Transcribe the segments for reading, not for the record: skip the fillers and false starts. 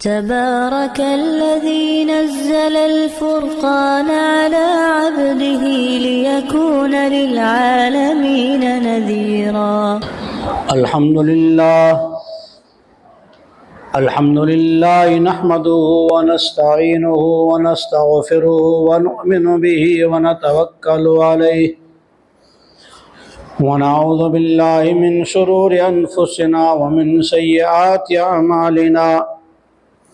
تبارك الذي نزل الفرقان على عبده ليكون للعالمين نذيرا. الحمد لله نحمده ونستعينه ونستغفره ونؤمن به ونتوكل عليه ونعوذ بالله من شرور أنفسنا ومن سيئات أعمالنا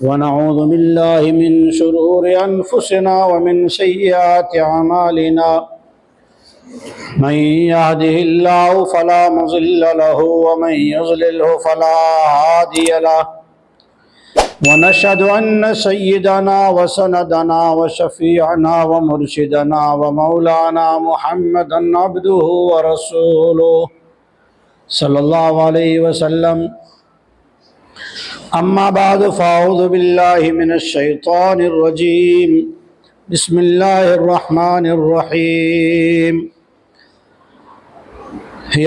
ونعوذ بالله من شرور أنفسنا ومن سيئات أعمالنا من يهده الله فلا مضل له ومن يضلله فلا هادي له ونشهد أن سيدنا وسندنا وشفيعنا ومرشدنا ومولانا محمدا عبده ورسوله صلى الله عليه وسلم. أما بعد فأعوذ بالله من الشيطان الرجيم. بسم الله الرحمن الرحيم.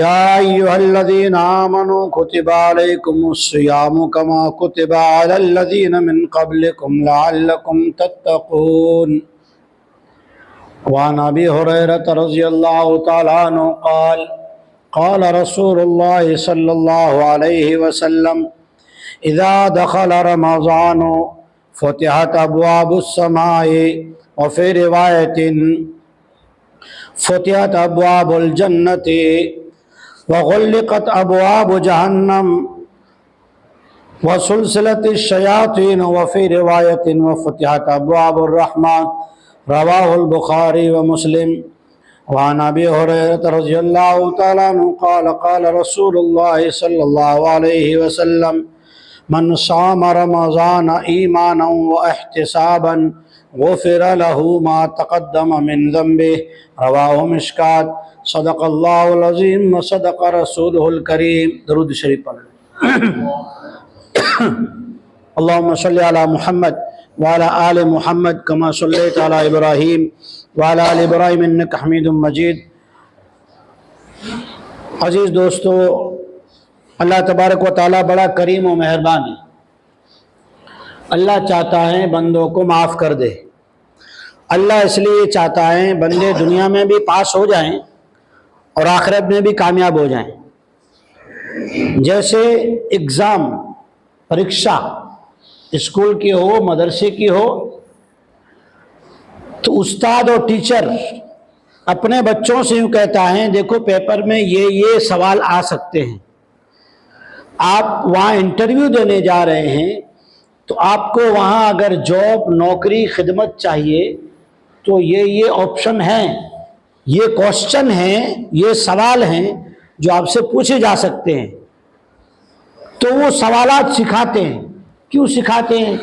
يا أيها الذين آمنوا كتب عليكم الصيام كما كتب على الذين من قبلكم لعلكم تتقون. وعن أبي هريرة رضي الله تعالى عنه قال قال رسول الله صلى الله عليه وسلم إذا دخل رمضان فتحت أبواب السماء وفي رواية فتحت أبواب الجنة وغلقت أبواب جهنم وسلسلة الشياطين وفي رواية وفتحت أبواب الرحمة. رواه البخاري ومسلم. وعن أبي هريرة رضي الله تعالى عنه قال قال رسول الله صلى الله عليه وسلم من صام رمضان إيمانا واحتسابا غفر له ما تقدم من ذنبه. رواه مشکات. صدق اللہ العظیم وصدق رسولہ الکریم. درود شریف پڑھ لیں. اللہم صلی علی محمد وعلی آل محمد کما صلیت علی ابراہیم وعلی آل ابراہیم انک حمید مجید. عزیز دوستو، اللہ تبارک و تعالیٰ بڑا کریم و مہربان ہے. اللہ چاہتا ہے بندوں کو معاف کر دے. اللہ اس لیے چاہتا ہے بندے دنیا میں بھی پاس ہو جائیں اور آخرت میں بھی کامیاب ہو جائیں. جیسے اگزام پریکشا اسکول کی ہو مدرسے کی ہو تو استاد اور ٹیچر اپنے بچوں سے یوں کہتا ہے دیکھو پیپر میں یہ سوال آ سکتے ہیں. آپ وہاں انٹرویو دینے جا رہے ہیں تو آپ کو وہاں اگر جاب نوکری خدمت چاہیے تو یہ آپشن ہیں، یہ کوشچن ہیں، یہ سوال ہیں جو آپ سے پوچھے جا سکتے ہیں. تو وہ سوالات سکھاتے ہیں. کیوں سکھاتے ہیں؟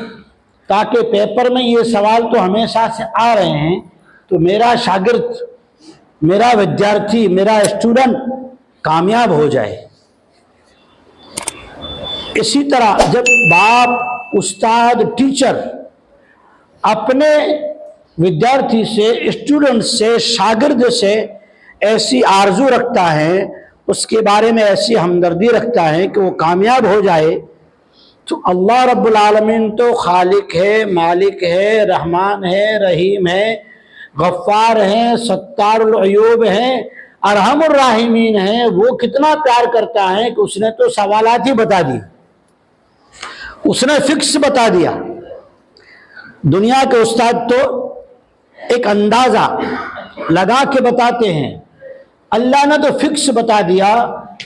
تاکہ پیپر میں یہ سوال تو ہمیشہ سے آ رہے ہیں تو میرا شاگرد، میرا ودیارتھی، میرا اسٹوڈنٹ کامیاب ہو جائے. اسی طرح جب باپ، استاد، ٹیچر اپنے ودیارتھی سے، اسٹوڈنٹ سے، شاگرد سے ایسی آرزو رکھتا ہے، اس کے بارے میں ایسی ہمدردی رکھتا ہے کہ وہ کامیاب ہو جائے، تو اللہ رب العالمین تو خالق ہے، مالک ہے، رحمان ہے، رحیم ہے، غفار ہے، ستار العیوب ہے، ارحم الراحمین ہے. وہ کتنا پیار کرتا ہے کہ اس نے تو سوالات ہی بتا دی، اس نے فکس بتا دیا. دنیا کے استاد تو ایک اندازہ لگا کے بتاتے ہیں، اللہ نے تو فکس بتا دیا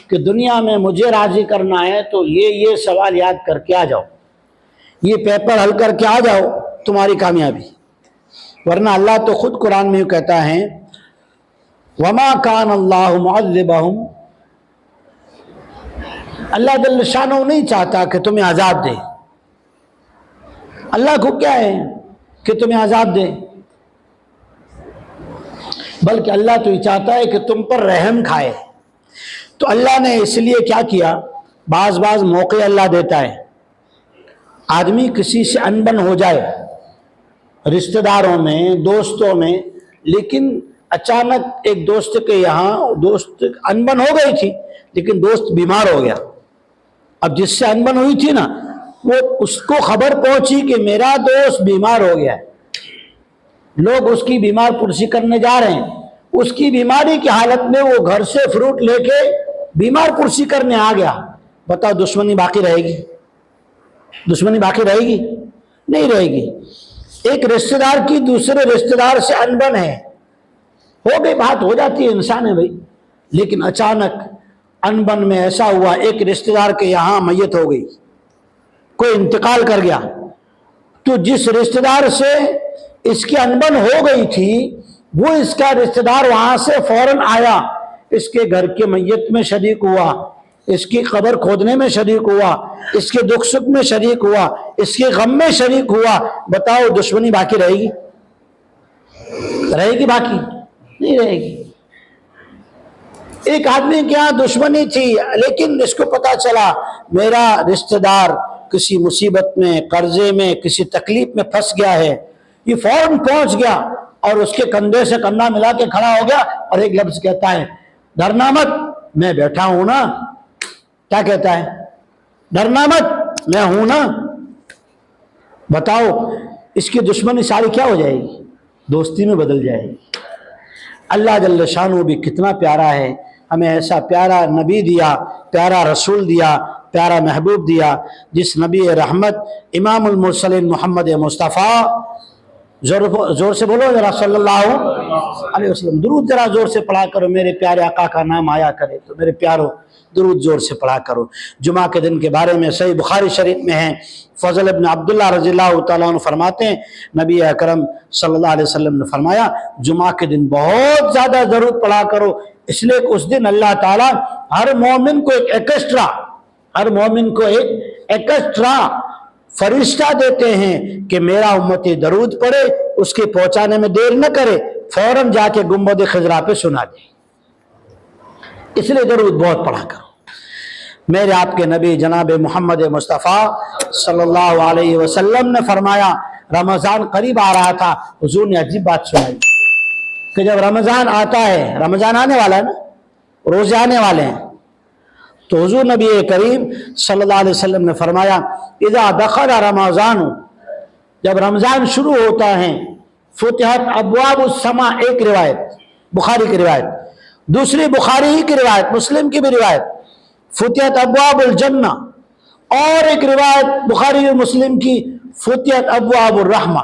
کہ دنیا میں مجھے راضی کرنا ہے تو یہ سوال یاد کر کے آ جاؤ، یہ پیپر حل کر کے آ جاؤ، تمہاری کامیابی. ورنہ اللہ تو خود قرآن میں کہتا ہے وَمَا كَانَ اللَّهُ مُعَذِّبَهُمْ. اللہ جل شانہ نہیں چاہتا کہ تمہیں عذاب دے. اللہ کو کیا ہے کہ تمہیں عذاب دے، بلکہ اللہ تو یہ چاہتا ہے کہ تم پر رحم کھائے. تو اللہ نے اس لیے کیا کیا، بعض موقع اللہ دیتا ہے. آدمی کسی سے انبن ہو جائے، رشتہ داروں میں، دوستوں میں، لیکن اچانک ایک دوست کے یہاں دوست انبن ہو گئی تھی لیکن دوست بیمار ہو گیا. اب جس سے انبن ہوئی تھی نا اس کو خبر پہنچی کہ میرا دوست بیمار ہو گیا ہے، لوگ اس کی بیمار پرسی کرنے جا رہے ہیں، اس کی بیماری کی حالت میں وہ گھر سے فروٹ لے کے بیمار پرسی کرنے آ گیا، بتاؤ دشمنی باقی رہے گی؟ دشمنی باقی رہے گی؟ نہیں رہے گی۔ ایک رشتہ دار کی دوسرے رشتہ دار سے انبن ہے، ہو گئی بات، ہو جاتی ہے، انسان ہے بھائی، لیکن اچانک انبن میں ایسا ہوا ایک رشتہ دار کے یہاں میت ہو گئی، کوئی انتقال کر گیا، تو جس رشتہ دار سے اس کی انبن ہو گئی تھی وہ اس کا رشتہ دار وہاں سے فوراً آیا، اس کے گھر کے میت میں شریک ہوا، اس کی قبر کھودنے میں شریک ہوا، اس کے دکھ سکھ میں شریک ہوا، اس کے غم میں شریک ہوا، بتاؤ دشمنی باقی رہے گی؟ رہے گی باقی؟ نہیں رہے گی۔ ایک آدمی کے یہاں دشمنی تھی لیکن اس کو پتا چلا میرا رشتہ دار کسی مصیبت میں، قرضے میں، کسی تکلیف میں پھنس گیا ہے، یہ فوراً پہنچ گیا اور اس کے کندھے سے کندھا ملا کے کھڑا ہو گیا اور ایک لفظ کہتا ہے، ڈرنا مت، میں بیٹھا ہوں نا۔ کیا کہتا ہے؟ ڈرنا مت، میں ہوں نا۔ بتاؤ اس کی دشمنی ساری کیا ہو جائے گی؟ دوستی میں بدل جائے گی۔ اللہ جل شانہ بھی کتنا پیارا ہے، ہمیں ایسا پیارا نبی دیا، پیارا رسول دیا، پیارا محبوب دیا، جس نبی رحمت امام المرسلین محمد مصطفیٰ، زور سے بولو ذرا صلی اللہ علیہ وسلم، درود ذرا زور سے پڑھا کرو، میرے پیارے آقا کا نام آیا کرے تو میرے پیارو درود زور سے پڑھا کرو۔ جمعہ کے دن کے بارے میں صحیح بخاری شریف میں ہے، فضل ابن عبداللہ رضی اللہ تعالیٰ عنہ فرماتے ہیں نبی اکرم صلی اللہ علیہ وسلم نے فرمایا جمعہ کے دن بہت زیادہ درود پڑھا کرو، اس لیے کہ اس دن اللہ تعالیٰ ہر مومن کو ایک ایکسٹرا فرشتہ دیتے ہیں کہ میرا امتی درود پڑھے، اس کے پہنچانے میں دیر نہ کرے، فوراً جا کے گنبد خضرا پہ سنا دے، اس لیے درود بہت پڑھا کرو۔ میرے آپ کے نبی جناب محمد مصطفیٰ صلی اللہ علیہ وسلم نے فرمایا رمضان قریب آ رہا تھا، حضور نے عجیب بات سنائی کہ جب رمضان آتا ہے، رمضان آنے والا ہے نا، روزے آنے والے ہیں، تو حضور نبی کریم صلی اللہ علیہ وسلم نے فرمایا اذا دخل رمضان، جب رمضان شروع ہوتا ہے، فتحت ابواب السماء، ایک روایت بخاری کی روایت، دوسری بخاری ہی کی روایت، مسلم کی بھی روایت، فتحت ابواب الجنہ، اور ایک روایت بخاری اور مسلم کی فتحت ابواب الرحمہ،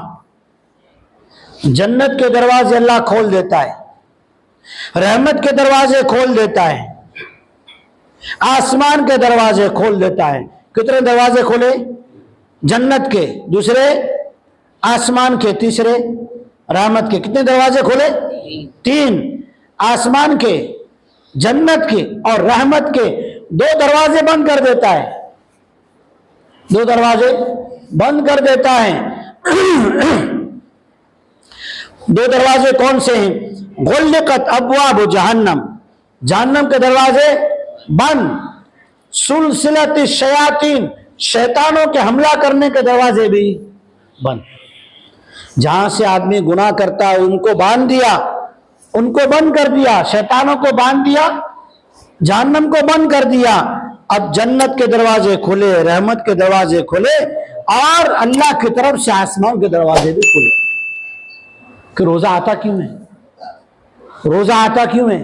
جنت کے دروازے اللہ کھول دیتا ہے، رحمت کے دروازے کھول دیتا ہے، آسمان کے دروازے کھول دیتا ہے۔ کتنے دروازے کھولے؟ جنت کے، دوسرے آسمان کے، تیسرے رحمت کے۔ کتنے دروازے کھولے؟ 3، آسمان کے، جنت کے اور رحمت کے۔ 2 دروازے بند کر دیتا ہے، 2 دروازے بند کر دیتا ہے۔ 2 دروازے کون سے ہیں؟ غلقت ابواب جہنم، جہنم کے دروازے بند، سلسلۃ الشیاطین، شیطانوں کے حملہ کرنے کے دروازے بھی بند۔ جہاں سے آدمی گناہ کرتا ہے ان کو باندھ دیا، ان کو بند کر دیا، شیطانوں کو باندھ دیا، جہنم کو بند کر دیا۔ اب جنت کے دروازے کھلے، رحمت کے دروازے کھلے اور اللہ کی طرف سے آسمان کے دروازے بھی کھلے۔ کہ روزہ آتا کیوں ہے؟ روزہ آتا کیوں ہے؟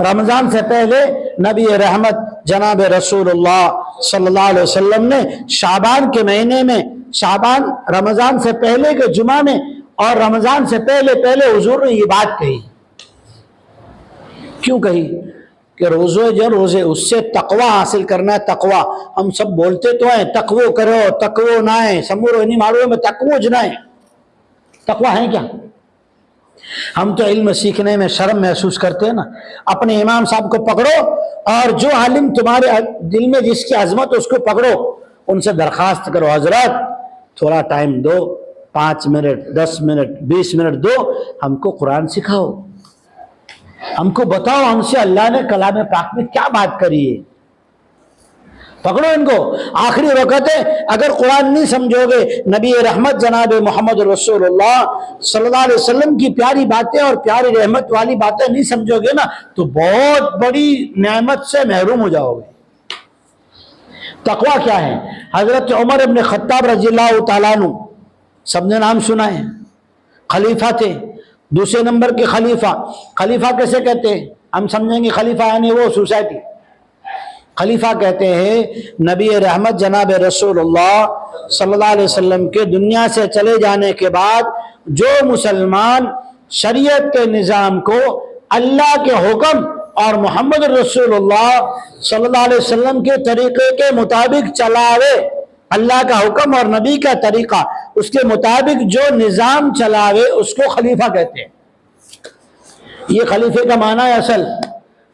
رمضان سے پہلے نبی رحمت جناب رسول اللہ صلی اللہ علیہ وسلم نے شعبان کے مہینے میں، شعبان رمضان سے پہلے کے جمعہ میں اور رمضان سے پہلے حضور نے یہ بات کہی۔ کیوں کہی؟ کہ روزے اس سے تقوی حاصل کرنا ہے۔ تقوی ہم سب بولتے تو ہیں تقوی کرو، تقوی نہ ہے، سمورو نہیں مارو میں تقوی جنا ہے۔ تقوی ہے کیا؟ ہم تو علم سیکھنے میں شرم محسوس کرتے ہیں نا۔ اپنے امام صاحب کو پکڑو اور جو عالم تمہارے دل میں جس کی عظمت اس کو پکڑو، ان سے درخواست کرو حضرت تھوڑا ٹائم دو، 5 منٹ 10 منٹ 20 منٹ دو، ہم کو قرآن سکھاؤ، ہم کو بتاؤ ہم سے اللہ نے کلام پاک میں کیا بات کری ہے۔ پکڑو ان کو، آخری وقت ہے، اگر قرآن نہیں سمجھو گے، نبی رحمت جناب محمد رسول اللہ صلی اللہ علیہ وسلم کی پیاری باتیں اور پیاری رحمت والی باتیں نہیں سمجھو گے نا تو بہت بڑی نعمت سے محروم ہو جاؤ گے، تقوی کیا ہے؟ حضرت عمر ابن خطاب رضی اللہ تعالیٰ عنہ، سب نے نام سنا ہے، خلیفہ تھے، دوسرے نمبر کے خلیفہ۔ خلیفہ کیسے کہتے ہیں؟ ہم سمجھیں گے خلیفہ یعنی وہ سوسائٹی۔ خلیفہ کہتے ہیں نبی رحمت جناب رسول اللہ صلی اللہ علیہ وسلم کے دنیا سے چلے جانے کے بعد جو مسلمان شریعت کے نظام کو اللہ کے حکم اور محمد رسول اللہ صلی اللہ علیہ وسلم کے طریقے کے مطابق چلاوے، اللہ کا حکم اور نبی کا طریقہ اس کے مطابق جو نظام چلاوے اس کو خلیفہ کہتے ہیں۔ یہ خلیفے کا معنی ہے اصل،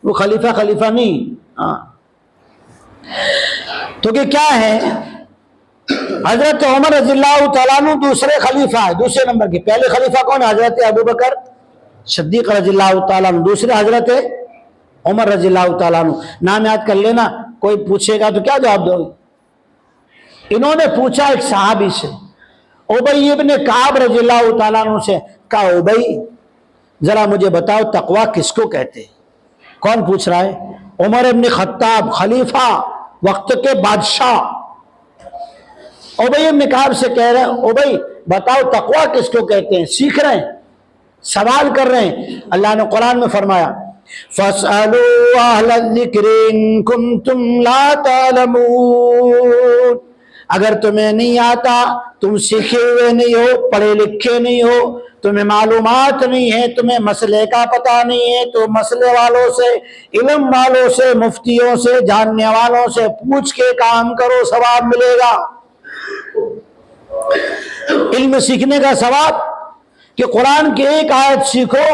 وہ خلیفہ نہیں۔ تو کہ کیا ہے؟ حضرت عمر رضی اللہ تعالیٰ عنہ دوسرے خلیفہ ہے، دوسرے نمبر کے۔ پہلے خلیفہ کون ہے؟ حضرت ابوبکر صدیق رضی اللہ تعالیٰ عنہ، دوسرے حضرت عمر رضی اللہ تعالیٰ عنہ۔ نام یاد کر لینا، کوئی پوچھے گا تو کیا جواب دو گے؟ انہوں نے پوچھا ایک صحابی سے، ابی ابن کعب رضی اللہ تعالیٰ عنہ سے، کہا ابی ذرا مجھے بتاؤ تقوی کس کو کہتے ہیں؟ کون پوچھ رہا ہے؟ عمر ابن خطاب، خلیفہ، وقت کے بادشاہ۔ ابی ابن کعب سے کہہ رہے ہیں ابی بتاؤ تقوی کس کو کہتے ہیں؟ سیکھ رہے ہیں، سوال کر رہے ہیں۔ اللہ نے قرآن میں فرمایا فَاسْأَلُوا أَهْلَ الذِّكْرِ إِن كُنتُمْ لَا تَعْلَمُونَ، اگر تمہیں نہیں آتا، تم سیکھے ہوئے نہیں ہو، پڑھے لکھے نہیں ہو، تمہیں معلومات نہیں ہے، تمہیں مسئلے کا پتہ نہیں ہے، تو مسئلے والوں سے، علم والوں سے، مفتیوں سے، جاننے والوں سے پوچھ کے کام کرو، ثواب ملے گا۔ علم سیکھنے کا ثواب کہ قرآن کی ایک آیت سیکھو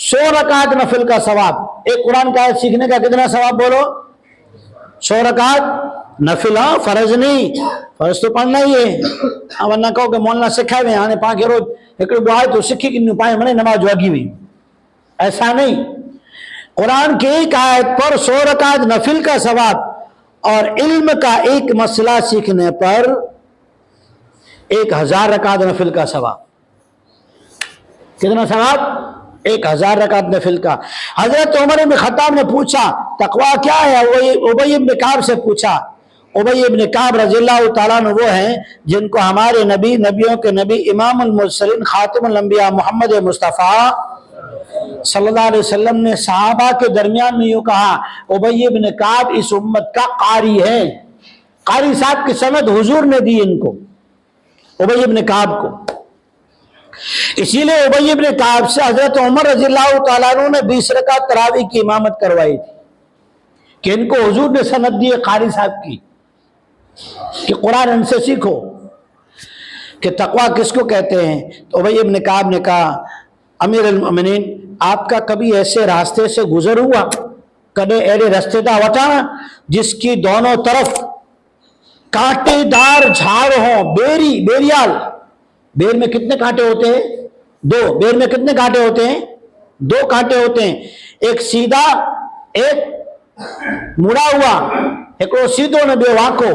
100 رکعت نفل کا ثواب۔ ایک قرآن کی آیت سیکھنے کا کتنا ثواب بولو؟ 100 رکعت نفل، ہاں فرض نہیں، فرض تو پڑھنا ہی ہے۔ ورنہ کہو کہ مولانا سکھائے ہوئے آنے پا کے روز ایک بوائے تو سکھی کی نہیں پائے میں نے نماز جواگی ہوئی، ایسا نہیں۔ قرآن کی ایک آیت پر 100 رکعت نفل کا ثواب، اور علم کا ایک مسئلہ سیکھنے پر 1000 رکعت نفل کا ثواب۔ کتنا ثواب؟ 1000 رکعت نفل کا۔ حضرت عمر بن خطاب نے پوچھا تقوی کیا ہے؟ ابی ابن کعب سے پوچھا۔ ابی ابن کعب رضی اللہ تعالیٰ عنہ وہ ہیں جن کو ہمارے نبی، نبیوں کے نبی، امام المرسلین، خاتم الانبیاء محمد مصطفیٰ صلی اللہ علیہ وسلم نے صحابہ کے درمیان میں یوں کہا ابی ابن کعب اس امت کا قاری ہے۔ قاری صاحب کی سند حضور نے دی ان کو، ابی ابن کعب کو۔ اسی لیے ابی ابن کعب سے حضرت عمر رضی اللہ تعالیٰ عنہ نے 20 رکعت تراویح کی امامت کروائی تھی کہ ان کو حضور نے سند دی قاری صاحب کی کہ قرآن ان سے سیکھو کہ تقوی کس کو کہتے ہیں۔ تو ابی ابن کعب نے کہا امیر المؤمنین آپ کا کبھی ایسے راستے سے گزر ہوا، کبھی ایرے رستے دا وٹانا جس کی دونوں طرف کانٹے دار جھاڑ ہوں، بیریال، بیر میں کتنے کانٹے ہوتے ہیں؟ 2۔ بیر میں کتنے کانٹے ہوتے ہیں؟ 2 کانٹے ہوتے ہیں، ایک سیدھا ایک مڑا ہوا، ایک وہ سیدھو نے بے واقو۔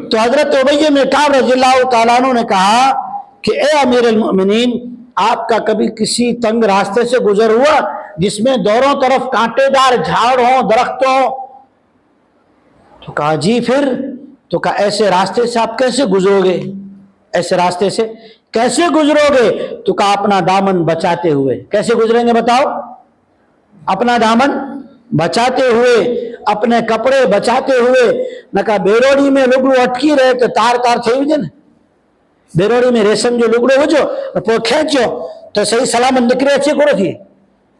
تو حضرت ابی بن کعب رضی اللہ تعالیٰ عنہ نے کہا کہ اے امیر المؤمنین آپ کا کبھی کسی تنگ راستے سے گزر ہوا جس میں دونوں طرف کانٹے دار جھاڑ ہوں، درخت ہوں؟ تو کہا جی پھر؟ تو کہا ایسے راستے سے آپ کیسے گزرو گے؟ ایسے راستے سے کیسے گزرو گے؟ تو کہا اپنا دامن بچاتے ہوئے۔ کیسے گزریں گے بتاؤ؟ اپنا دامن بچاتے ہوئے، اپنے کپڑے بچاتے ہوئے۔ نہ کہا بیروڑی میں لگڑو اٹکی رہے تو تار تھے ہوئے نا، بیروڑی میں ریشم جو لگڑو ہو جو پو کھینچو تو صحیح سلامت نکرے اچھے کرو تھی،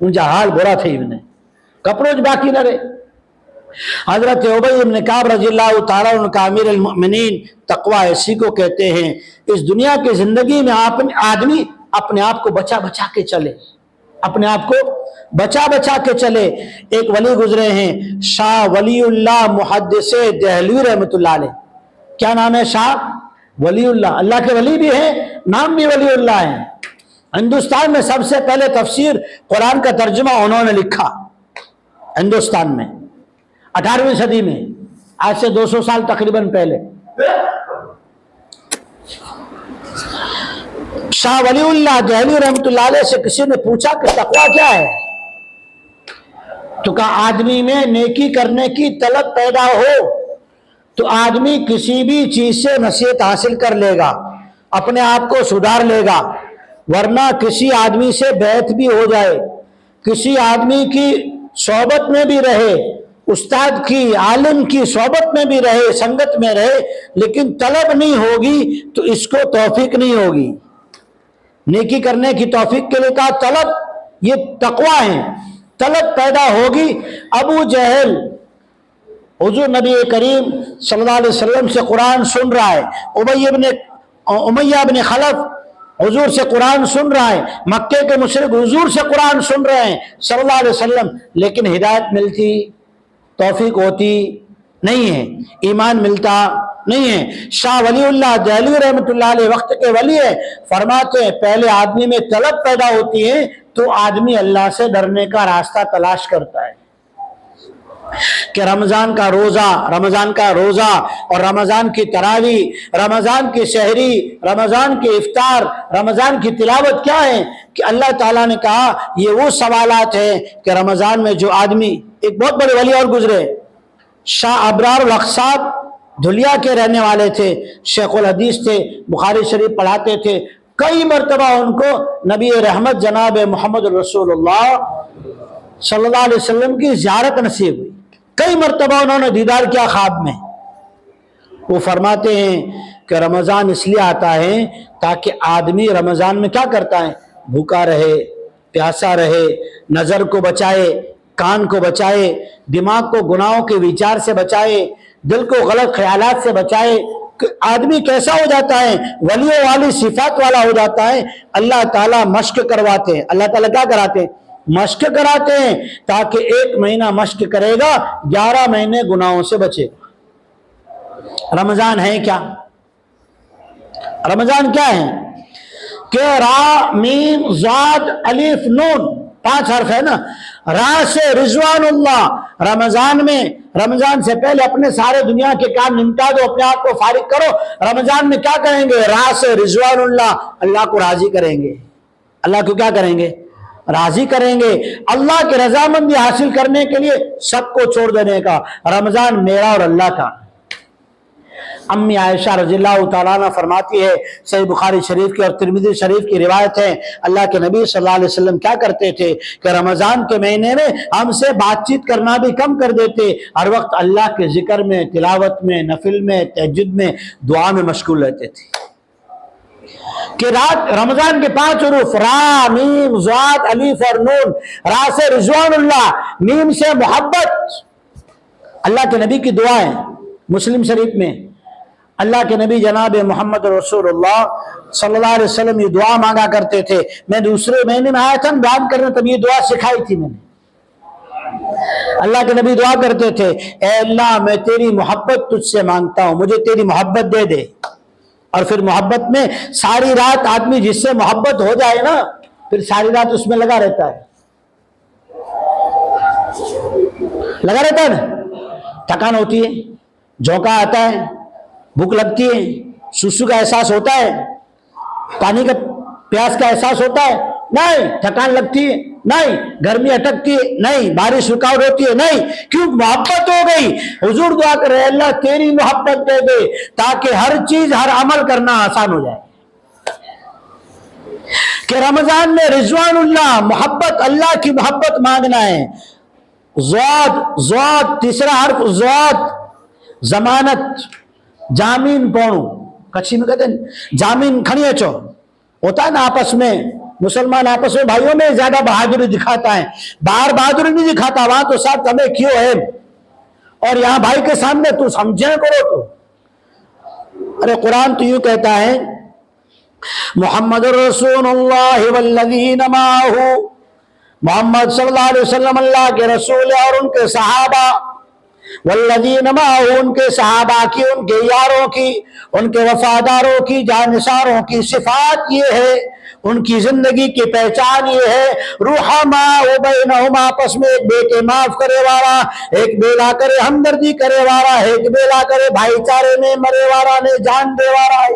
ان جا حال برا تھے انہیں، کپڑوں جو باقی نہ رہے۔ حضرت ابی بن کعب رضی اللہ تعالیٰ عنہ کا امیر المؤمنین تقوی اسی کو کہتے ہیں اس دنیا کی زندگی میں آدمی اپنے آپ کو بچا بچا کے چلے، اپنے آپ کو بچا بچا کے چلے۔ ایک ولی گزرے ہیں شاہ ولی اللہ محدث دہلوی رحمۃ اللہ علیہ۔ کیا نام ہے؟ شاہ ولی اللہ، اللہ کے ولی بھی ہیں، نام بھی ولی اللہ ہے۔ ہندوستان میں سب سے پہلے تفسیر قرآن کا ترجمہ انہوں نے لکھا ہندوستان میں 18ویں صدی میں، آج سے 200 سال تقریباً پہلے۔ شاہ ولی اللہ دہلوی رحمۃ اللہ علیہ سے کسی نے پوچھا کہ تقوی کیا ہے؟ تو کہا آدمی میں نیکی کرنے کی طلب پیدا ہو، تو آدمی کسی بھی چیز سے نصیحت حاصل کر لے گا، اپنے آپ کو سدھار لے گا، ورنہ کسی آدمی سے بیعت بھی ہو جائے، کسی آدمی کی صحبت میں بھی رہے، استاد کی عالم کی صحبت میں بھی رہے، سنگت میں رہے، لیکن طلب نہیں ہوگی تو اس کو توفیق نہیں ہوگی۔ نیکی کرنے کی توفیق کے لیے کہا طلب، یہ تقویٰ ہے، طلب پیدا ہوگی۔ ابو جہل حضور نبی کریم صلی اللہ علیہ وسلم سے قرآن سن رہا ہے، امیہ بن خلف حضور سے قرآن سن رہا ہے، مکے کے مشرک حضور سے قرآن سن رہے ہیں صلی اللہ علیہ وسلم، لیکن ہدایت ملتی، توفیق ہوتی نہیں ہے، ایمان ملتا نہیں ہے۔ شاہ ولی اللہ دہلوی رحمۃ اللہ علیہ وقت کے ولی ہے، فرماتے ہیں پہلے آدمی میں طلب پیدا ہوتی ہے تو آدمی اللہ سے ڈرنے کا راستہ تلاش کرتا ہے کہ رمضان کا روزہ اور رمضان کی تراویح، رمضان کی سحری، رمضان کی افطار، رمضان کی تلاوت کیا ہے؟ کہ اللہ تعالیٰ نے کہا یہ وہ سوالات ہیں کہ رمضان میں جو آدمی، ایک بہت بڑے ولی اور گزرے، شاہ ابرار الحق صاحب دھلیا کے رہنے والے تھے، شیخ الحدیث تھے، بخاری شریف پڑھاتے تھے، کئی مرتبہ ان کو نبی رحمت جناب محمد رسول اللہ صلی اللہ علیہ وسلم کی زیارت نصیب ہوئی، کئی مرتبہ انہوں نے دیدار کیا خواب میں۔ وہ فرماتے ہیں کہ رمضان اس لیے آتا ہے تاکہ آدمی رمضان میں کیا کرتا ہے؟ بھوکا رہے، پیاسا رہے، نظر کو بچائے، کان کو بچائے، دماغ کو گناہوں کے وچار سے بچائے، دل کو غلط خیالات سے بچائے۔ کہ آدمی کیسا ہو جاتا ہے؟ ولیوں والی صفات والا ہو جاتا ہے۔ اللہ تعالیٰ مشق کرواتے ہیں، اللہ تعالیٰ کیا کراتے ہیں؟ مشق کراتے ہیں، تاکہ 1 مہینہ مشق کرے گا، 11 مہینے گناہوں سے بچے گا۔ رمضان ہے کیا؟ رمضان کیا ہے؟ کہ را میم ضاد الف نون 5 حرف ہے نا، را سے رضوان اللہ۔ رمضان سے پہلے اپنے سارے دنیا کے کام نمٹا دو، اپنے آپ کو فارغ کرو۔ رمضان میں کیا کریں گے؟ را سے رضوان اللہ، اللہ کو راضی کریں گے۔ اللہ کو کیا کریں گے؟ راضی کریں گے۔ اللہ کی رضامندی حاصل کرنے کے لیے سب کو چھوڑ دینے کا۔ رمضان میرا اور اللہ کا۔ امی عائشہ رضی اللہ تعالیٰ عنہ فرماتی ہے، صحیح بخاری شریف کی اور ترمذی شریف کی روایت ہے، اللہ کے نبی صلی اللہ علیہ وسلم کیا کرتے تھے کہ رمضان کے مہینے میں ہم سے بات چیت کرنا بھی کم کر دیتے، ہر وقت اللہ کے ذکر میں، تلاوت میں، نفل میں، تہجد میں، دعا میں مشغول رہتے تھے۔ کہ رمضان کے 5 حروف را میم ضاد الف اور نون، را سے رضوان اللہ، میم سے محبت۔ اللہ کے نبی کی دعا ہے مسلم شریف میں، اللہ کے نبی جناب محمد رسول اللہ صلی اللہ علیہ وسلم یہ دعا مانگا کرتے تھے۔ میں دوسرے مہینے میں آیا تھا بیان کرنے، تب یہ دعا سکھائی تھی میں نے۔ اللہ کے نبی دعا کرتے تھے، اے اللہ میں تیری محبت تجھ سے مانگتا ہوں، مجھے تیری محبت دے دے۔ اور پھر محبت میں ساری رات آدمی جس سے محبت ہو جائے نا، پھر ساری رات اس میں لگا رہتا ہے، نا، تھکان ہوتی ہے، جھونکا آتا ہے، بھوک لگتی ہے، سسو کا احساس ہوتا ہے، پانی کا پیاس کا احساس ہوتا ہے، نہیں، تھکان لگتی ہے، نہیں، گرمی اٹکتی ہے، نہیں، بارش رکاوٹ ہوتی ہے، نہیں، کیوں؟ محبت ہو گئی۔ حضور دعا کر رہے اللہ تیری محبت دے دے تاکہ ہر چیز، ہر عمل کرنا آسان ہو جائے۔ کہ رمضان میں رضوان اللہ، محبت، اللہ کی محبت مانگنا ہے۔ ضاد تیسرا حرف ضاد، ضمانت، جامین پونو، کچھی میں کہتے ہیں جامین کھڑیے چو، ہوتا ہے نا آپس میں، مسلمان آپس میں بھائیوں میں زیادہ بہادری دکھاتا ہے، باہر بہادری نہیں دکھاتا، وہاں تو ساتھ ہمیں کیوں ہے، اور یہاں بھائی کے سامنے تو سمجھیں کرو تو۔ ارے قرآن تو یوں کہتا ہے، محمد رسول اللہ والذین معہ، محمد صلی اللہ علیہ وسلم اللہ کے رسول اور ان کے صحابہ، والذین معہ ان کے صحابہ کی، ان کے یاروں کی، ان کے وفاداروں کی، جانثاروں کی صفات یہ ہے، ان کی زندگی کی پہچان یہ ہے، رحماء بینہم، آپس میں ایک بے کے معاف کرے والا، ایک بیلا کرے ہمدردی کرے والا، ایک بیلا کرے بھائی چارے میں مرے والا نے جان دے والا ہے۔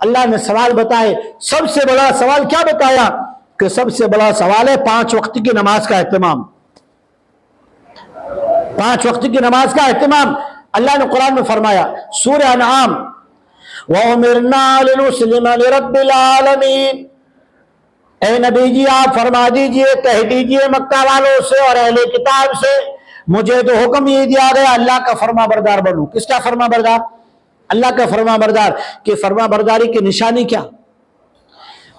اللہ نے سوال بتائے، سب سے بڑا سوال کیا بتایا کہ سب سے بڑا سوال ہے 5 وقت کی نماز کا اہتمام، 5 وقت کی نماز کا اہتمام۔ اللہ نے قرآن میں فرمایا سورہ انعام وَأُمِرْنَا لِنُسْلِمَ لِرَبِّ الْعَالَمِينَ، اے نبی جی آپ فرما دیجئے، کہہ دیجئے مکہ والوں سے اور اہل کتاب سے، مجھے تو حکم یہ دیا گیا اللہ کا فرما بردار بنوں۔ کس کا فرما بردار؟ اللہ کا فرما بردار۔ کہ فرما برداری کی نشانی کیا؟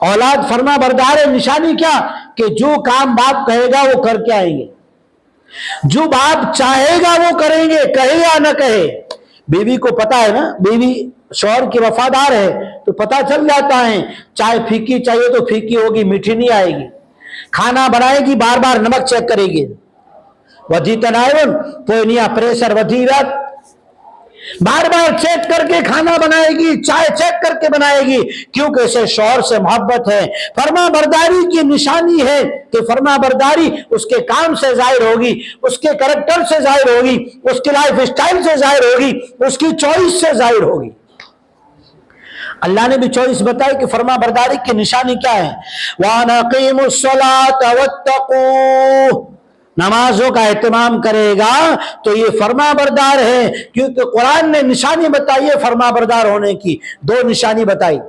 اولاد فرما بردار ہے، نشانی کیا؟ کہ جو کام باپ کہے گا وہ کر کے آئیں گے، جو باپ چاہے گا وہ کریں گے، کہے یا نہ کہے۔ بیوی کو پتا ہے نا، بیوی شوہر کی وفادار ہے تو پتا چل جاتا ہے، چائے پھیکی چاہیے تو پھیکی ہوگی، میٹھی نہیں آئے گی، کھانا بنائے گی بار بار نمک چیک کرے گی، وجیتنائن پوئنیا پریشر وزیرت، بار بار چیک کر کے کھانا بنائے گی، چائے چیک کر کے بنائے گی، کیونکہ اسے شوہر سے محبت ہے۔ فرما برداری کی نشانی ہے کہ فرما برداری اس کے کام سے ظاہر ہوگی، اس کے کریکٹر سے ظاہر ہوگی، اس کی لائف سٹائل سے ظاہر ہوگی، اس کی چوائس سے ظاہر ہوگی۔ اللہ نے بھی چوائس بتائی کہ فرما برداری کی نشانی کیا ہے، وَأَنْ أَقِيمُوا الصَّلَاةَ وَاتَّقُوهُ، نمازوں کا اہتمام کرے گا تو یہ فرما بردار ہے، کیونکہ قرآن نے نشانی بتائی ہے فرما بردار ہونے کی، 2 نشانی بتائی،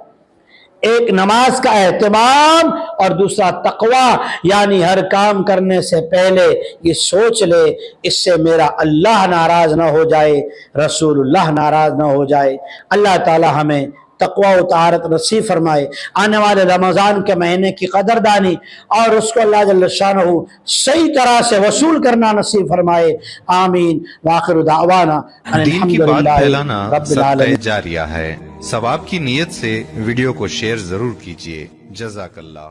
ایک نماز کا اہتمام اور دوسرا تقوی، یعنی ہر کام کرنے سے پہلے یہ سوچ لے اس سے میرا اللہ ناراض نہ ہو جائے، رسول اللہ ناراض نہ ہو جائے۔ اللہ تعالی ہمیں تقوی و طہارت نصیب فرمائے، آنے والے رمضان کے مہینے کی قدردانی اور اس کو اللہ جل شانہ صحیح طرح سے وصول کرنا نصیب فرمائے، آمین۔ وآخر دعوانا ان دین کی الحمد بات للہ پھیلانا رب صدقہ العالمین۔ جاریہ ہے، ثواب کی نیت سے ویڈیو کو شیئر ضرور کیجیے۔ جزاک اللہ۔